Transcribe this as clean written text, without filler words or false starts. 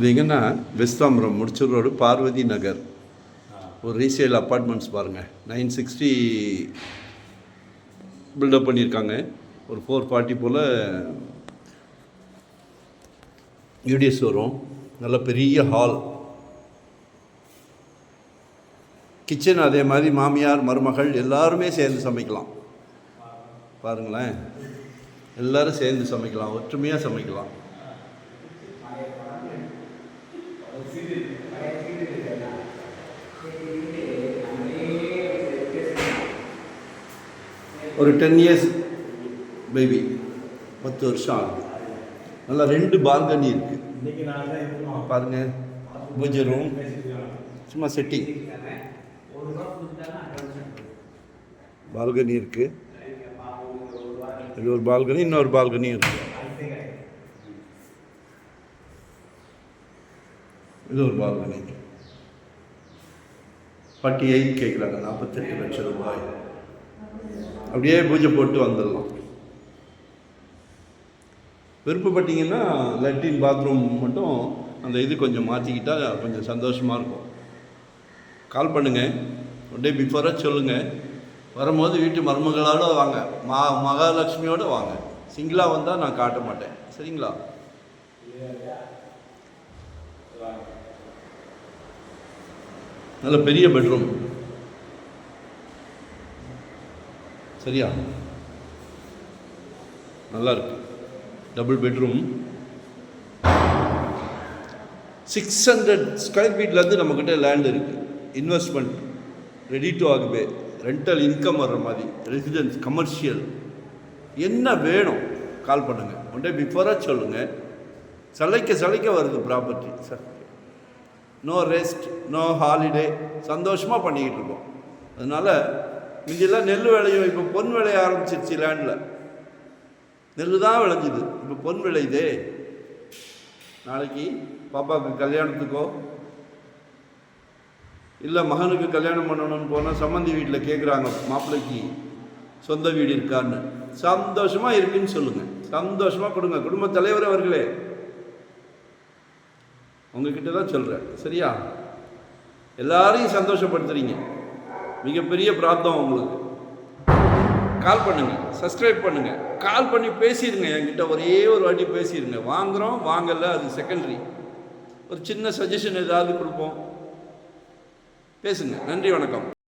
இது எங்கன்னா வெஸ்தாம்பரம் முடிச்சூர் ரோடு பார்வதி நகர் ஒரு ரீசேல் அப்பார்ட்மெண்ட்ஸ் பாருங்கள். 960 பில்டப் பண்ணியிருக்காங்க. ஒரு 440 போல் யூடிஎஸ் வரும். நல்ல பெரிய ஹால், கிச்சன் அதே மாதிரி மாமியார் மருமகள் எல்லாருமே சேர்ந்து சமைக்கலாம். பாருங்களேன், எல்லோரும் சேர்ந்து சமைக்கலாம், ஒற்றுமையாக சமைக்கலாம். ஒரு 10 இயர்ஸ் பேபி, 10 வருஷம் ஆகுது. நல்லா 2 பால்கனி இருக்குது பாருங்கள். பூஜை ரூம் சும்மா செட்டிங், பால்கனி இருக்குது. இது ஒரு பால்கனி, இன்னொரு பால்கனி இருக்குது. இது ஒரு பால்கனி. 48 கேட்குறாங்க, 48 லட்சம் ரூபாய். அப்படியே பூஜை போட்டு வந்துடலாம். விருப்பப்பட்டீங்கன்னா லெட்டின் பாத்ரூம் மட்டும் அந்த இது கொஞ்சம் மாற்றிக்கிட்டால் கொஞ்சம் சந்தோஷமாக இருக்கும். கால் பண்ணுங்கள், ஒன் டே பிஃபோராக சொல்லுங்கள். வரும்போது வீட்டு மருமகளோடு வாங்க, மகாலட்சுமியோடு வாங்க. சிங்கிளாக வந்தால் நான் காட்ட மாட்டேன், சரிங்களா? நல்ல பெரிய பெட்ரூம், சரியா? நல்லா இருக்கு. டபுள் பெட்ரூம், 600 ஸ்கொயர் ஃபீட்லேருந்து நம்மக்கிட்ட லேண்ட் இருக்குது. Investment, ready to occupy, rental income வர்ற மாதிரி, ரெசிடென்ஸ், கமர்ஷியல், என்ன வேணும் கால் பண்ணுங்கள். ஒன் டே பிஃபோராக சொல்லுங்கள். சளைக்க வருது property sir. No rest, no holiday, சந்தோஷமாக பண்ணிக்கிட்டு இருக்கோம். அதனால் முந்தியெல்லாம் நெல் விளையும், இப்போ பொன் விளைய ஆரம்பிச்சிருச்சு. லேண்டில் நெல் தான் விளைஞ்சிது, இப்போ பொன் விளையுதே. நாளைக்கு பாப்பாவுக்கு கல்யாணத்துக்கோ இல்லை மகனுக்கு கல்யாணம் பண்ணணும்னு போனால் சம்மந்தி வீட்டில் கேட்குறாங்க, மாப்பிள்ளைக்கு சொந்த வீடு இருக்கான்னு. சந்தோஷமாக இருக்குன்னு சொல்லுங்கள், சந்தோஷமாக கொடுங்க. குடும்ப தலைவர் அவர்களே, உங்ககிட்ட தான் சொல்கிறேன், சரியா? எல்லாரையும் சந்தோஷப்படுத்துறீங்க, மிகப்பெரிய பிராப்தம் உங்களுக்கு. கால் பண்ணுங்கள், சப்ஸ்கிரைப் பண்ணுங்கள், கால் பண்ணி பேசிடுங்க. என்கிட்ட ஒரே ஒரு வாட்டி பேசிடுங்க. வாங்குகிறோம் வாங்கலை அது செகண்டரி. ஒரு சின்ன சஜஷன் ஏதாவது கொடுப்போம், பேசுங்க. நன்றி, வணக்கம்.